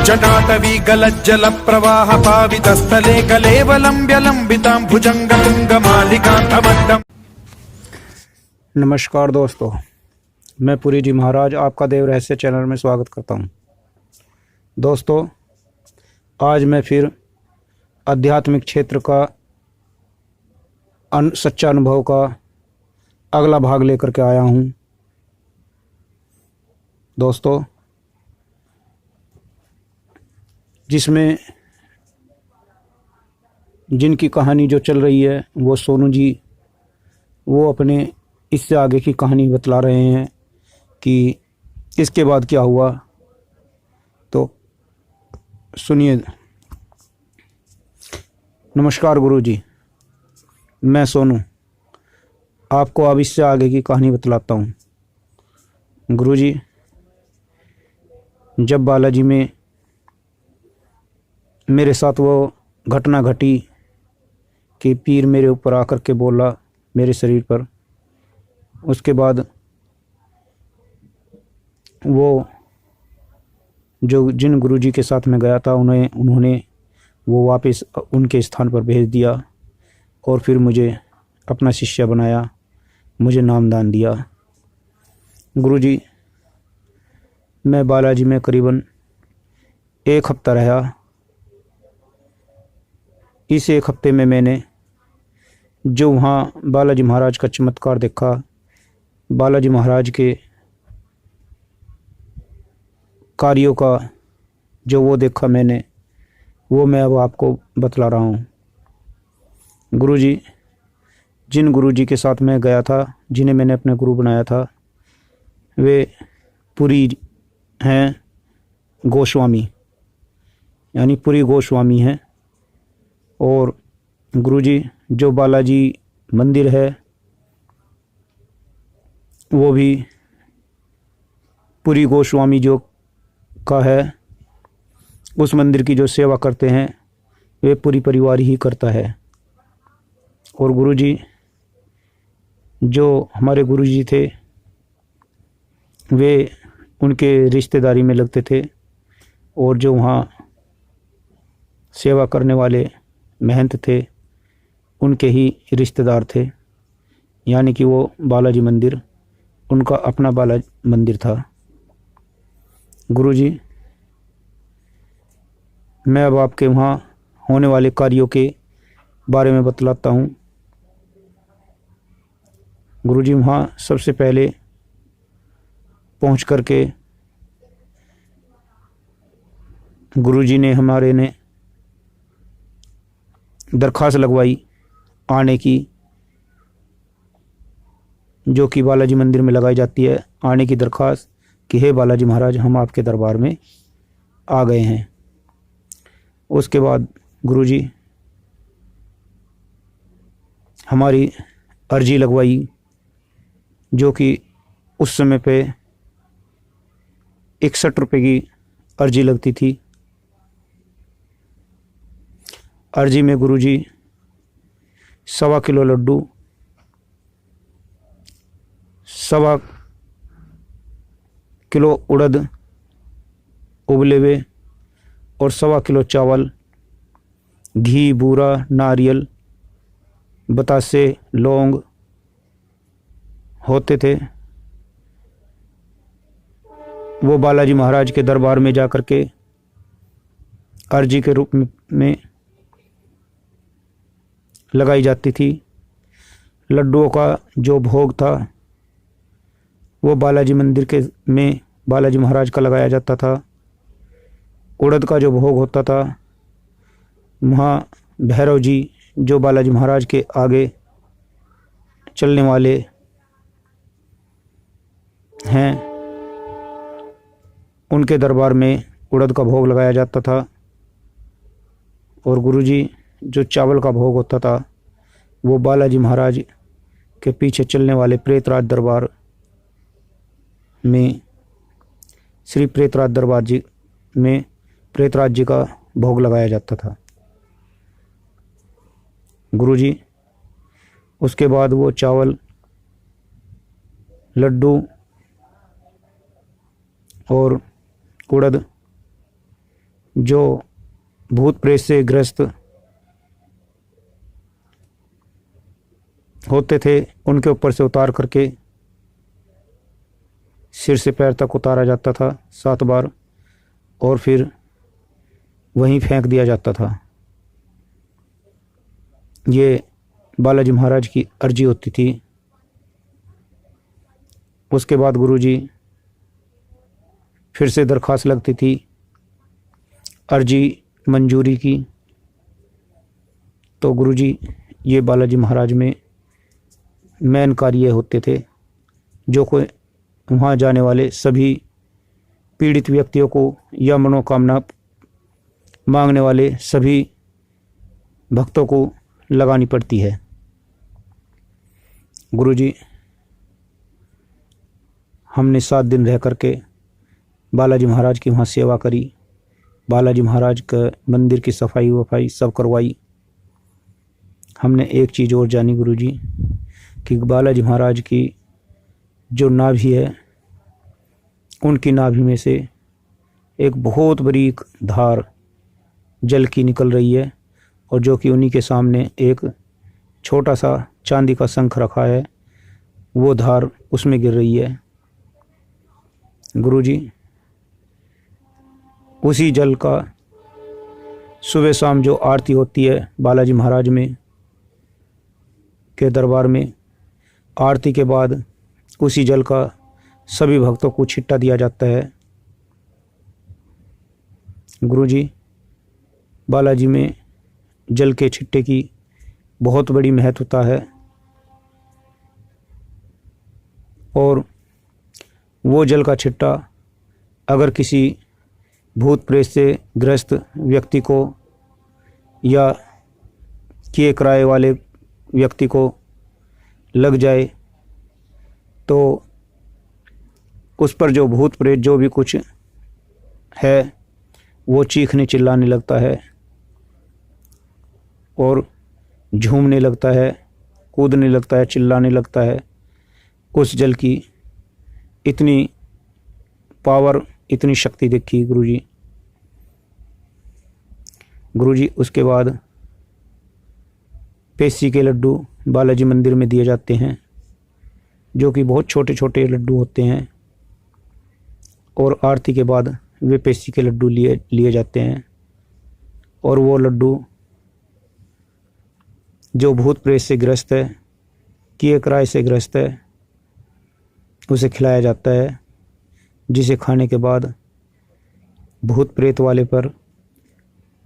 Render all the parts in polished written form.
जटाटवी गलज्जल प्रवाह पावितस्थले कलेवलंब्य लंबितां भुजंग तुंग मालिकांतमड्डम्। नमस्कार दोस्तों, मैं पुरी जी महाराज आपका देव रहस्य चैनल में स्वागत करता हूं। दोस्तों, आज मैं फिर आध्यात्मिक क्षेत्र का सच्चा अनुभव का अगला भाग लेकर के आया हूं। दोस्तों, जिसमें जिनकी कहानी जो चल रही है वो सोनू जी, वो अपने इससे आगे की कहानी बतला रहे हैं कि इसके बाद क्या हुआ। तो सुनिए। नमस्कार गुरु जी, मैं सोनू आपको अब इससे आगे की कहानी बतलाता हूँ। गुरु जी, जब बालाजी में मेरे साथ वो घटना घटी कि पीर मेरे ऊपर आकर के बोला मेरे शरीर पर, उसके बाद वो जो जिन गुरुजी के साथ मैं गया था उन्होंने वो वापस उनके स्थान पर भेज दिया और फिर मुझे अपना शिष्य बनाया, मुझे नामदान दिया। गुरुजी, मैं बालाजी में करीबन 1 हफ्ता रहा। इस 1 हफ्ते में मैंने जो वहाँ बालाजी महाराज का चमत्कार देखा, बालाजी महाराज के कार्यों का जो वो देखा मैंने, वो मैं अब आपको बतला रहा हूँ। गुरुजी, जिन गुरुजी के साथ मैं गया था, जिन्हें मैंने अपने गुरु बनाया था, वे पुरी हैं गोस्वामी, यानी पुरी गोस्वामी हैं। और गुरुजी, जो बालाजी मंदिर है वो भी पुरी गोस्वामी जो का है। उस मंदिर की जो सेवा करते हैं वे पूरी परिवार ही करता है। और गुरुजी, जो हमारे गुरुजी थे वे उनके रिश्तेदारी में लगते थे, और जो वहाँ सेवा करने वाले महंत थे उनके ही रिश्तेदार थे, यानी कि वो बालाजी मंदिर उनका अपना बालाजी मंदिर था। गुरुजी, मैं अब आपके वहाँ होने वाले कार्यों के बारे में बतलाता हूँ। गुरुजी, वहाँ सबसे पहले पहुँच करके गुरुजी ने हमारे ने दरख्वास्त लगवाई आने की, जो कि बालाजी मंदिर में लगाई जाती है, आने की दरख्वास्त कि हे बालाजी महाराज, हम आपके दरबार में आ गए हैं। उसके बाद गुरुजी हमारी अर्जी लगवाई, जो कि उस समय पे 61 रुपये की अर्जी लगती थी। अर्जी में गुरुजी 1.25 किलो लड्डू, 1.25 किलो उड़द उबले हुए और 1.25 किलो चावल, घी, बूरा, नारियल, बतासे, लौंग होते थे। वो बालाजी महाराज के दरबार में जाकर के अर्जी के रूप में लगाई जाती थी। लड्डुओं का जो भोग था वो बालाजी मंदिर के में बालाजी महाराज का लगाया जाता था। उड़द का जो भोग होता था वहाँ भैरव जी, जो बालाजी महाराज के आगे चलने वाले हैं, उनके दरबार में उड़द का भोग लगाया जाता था। और गुरुजी, जो चावल का भोग होता था वो बालाजी महाराज के पीछे चलने वाले प्रेतराज दरबार में, श्री प्रेतराज दरबार जी में प्रेतराज जी का भोग लगाया जाता था। गुरुजी, उसके बाद वो चावल, लड्डू और उड़द जो भूत प्रेत से ग्रस्त होते थे उनके ऊपर से उतार करके सिर से पैर तक उतारा जाता था 7 बार और फिर वहीं फेंक दिया जाता था। ये बालाजी महाराज की अर्जी होती थी। उसके बाद गुरुजी फिर से दरख्वास्त लगती थी अर्जी मंजूरी की। तो गुरुजी ये बालाजी महाराज में मेन कार्य होते थे जो कोई वहाँ जाने वाले सभी पीड़ित व्यक्तियों को या मनोकामना मांगने वाले सभी भक्तों को लगानी पड़ती है। गुरुजी हमने 7 दिन रह करके बालाजी महाराज की वहाँ सेवा करी। बालाजी महाराज का मंदिर की सफाई वफाई सब करवाई। हमने एक चीज़ और जानी गुरुजी कि बालाजी महाराज की जो नाभि है उनकी नाभि में से एक बहुत बड़ी धार जल की निकल रही है और जो कि उन्हीं के सामने एक छोटा सा चांदी का शंख रखा है, वो धार उसमें गिर रही है। गुरुजी उसी जल का सुबह शाम जो आरती होती है बालाजी महाराज में के दरबार में, आरती के बाद उसी जल का सभी भक्तों को छिट्टा दिया जाता है। गुरुजी बालाजी में जल के छिट्टे की बहुत बड़ी महत्वता है और वो जल का छिट्टा अगर किसी भूत प्रेत से ग्रस्त व्यक्ति को या किए कराए वाले व्यक्ति को लग जाए तो उस पर जो भूत प्रेत जो भी कुछ है वो चीखने चिल्लाने लगता है और झूमने लगता है, कूदने लगता है, चिल्लाने लगता है। उस जल की इतनी पावर, इतनी शक्ति देखी गुरुजी। गुरुजी उसके बाद पेसी के लड्डू बालाजी मंदिर में दिए जाते हैं जो कि बहुत छोटे छोटे लड्डू होते हैं और आरती के बाद वे पेसी के लड्डू लिए जाते हैं और वो लड्डू जो भूत प्रेत से ग्रस्त है, किए कराए से ग्रस्त है, उसे खिलाया जाता है, जिसे खाने के बाद भूत प्रेत वाले पर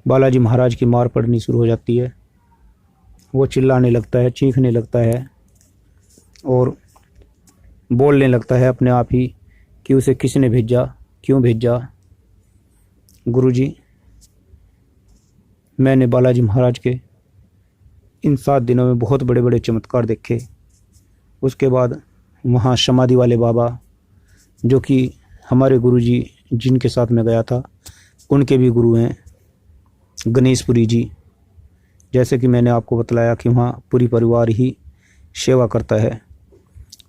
बालाजी महाराज की मार पड़नी शुरू हो जाती है। वो चिल्लाने लगता है, चीखने लगता है और बोलने लगता है अपने आप ही कि उसे किसने भेजा, क्यों भेजा। गुरुजी मैंने बालाजी महाराज के इन 7 दिनों में बहुत बड़े बड़े चमत्कार देखे। उसके बाद वहाँ समाधि वाले बाबा जो कि हमारे गुरुजी जिनके साथ मैं गया था उनके भी गुरु हैं गणेशपुरी जी। जैसे कि मैंने आपको बतलाया कि वहाँ पूरी परिवार ही सेवा करता है,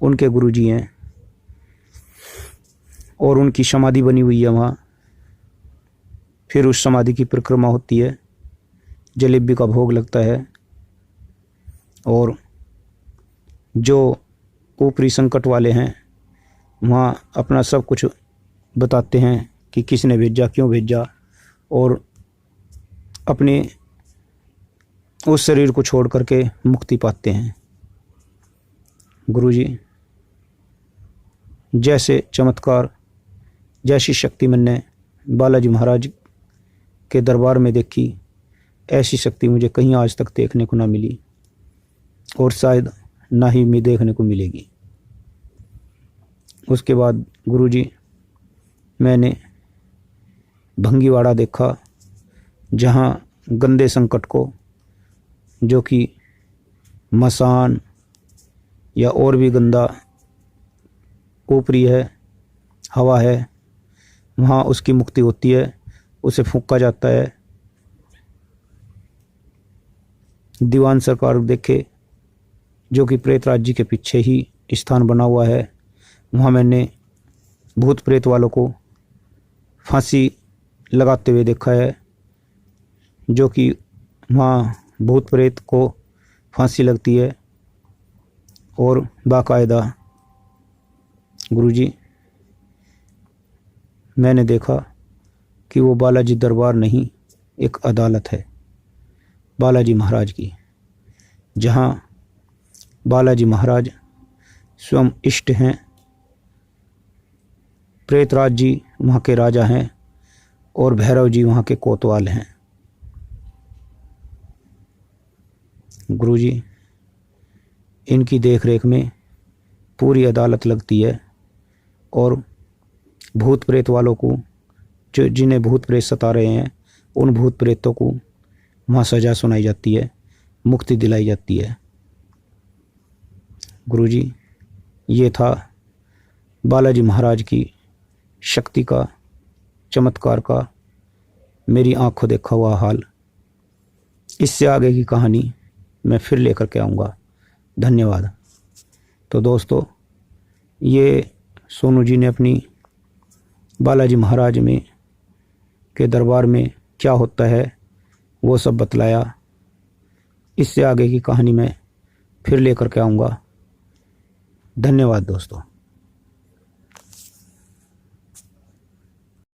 उनके गुरुजी हैं और उनकी समाधि बनी हुई है वहाँ। फिर उस समाधि की परिक्रमा होती है, जलेबी का भोग लगता है और जो ऊपरी संकट वाले हैं वहाँ अपना सब कुछ बताते हैं कि किसने भेजा, क्यों भेजा और अपने उस शरीर को छोड़ करके मुक्ति पाते हैं। गुरुजी जैसे चमत्कार, जैसी शक्ति मैंने बालाजी महाराज के दरबार में देखी, ऐसी शक्ति मुझे कहीं आज तक देखने को ना मिली और शायद ना ही मैं देखने को मिलेगी। उसके बाद गुरुजी मैंने भंगीवाड़ा देखा, जहाँ गंदे संकट को, जो कि मसान या और भी गंदा ऊपरी है, हवा है, वहाँ उसकी मुक्ति होती है, उसे फूंका जाता है। दीवान सरकार देखे जो कि प्रेत राज्य के पीछे ही स्थान बना हुआ है, वहाँ मैंने भूत प्रेत वालों को फांसी लगाते हुए देखा है, जो कि वहाँ भूत प्रेत को फांसी लगती है और बाकायदा गुरुजी मैंने देखा कि वो बालाजी दरबार नहीं, एक अदालत है बालाजी महाराज की, जहाँ बालाजी महाराज स्वयं इष्ट हैं, प्रेतराज जी वहाँ के राजा हैं और भैरव जी वहाँ के कोतवाल हैं। गुरुजी इनकी देख रेख में पूरी अदालत लगती है और भूत प्रेत वालों को, जो जिन्हें भूत प्रेत सता रहे हैं, उन भूत प्रेतों को वहाँ सज़ा सुनाई जाती है, मुक्ति दिलाई जाती है। गुरुजी ये था बालाजी महाराज की शक्ति का, चमत्कार का मेरी आंखों देखा हुआ हाल। इससे आगे की कहानी मैं फिर लेकर के आऊँगा। धन्यवाद। तो दोस्तों, ये सोनू जी ने अपनी बालाजी महाराज में के दरबार में क्या होता है वो सब बतलाया। इससे आगे की कहानी मैं फिर लेकर के आऊँगा। धन्यवाद दोस्तों।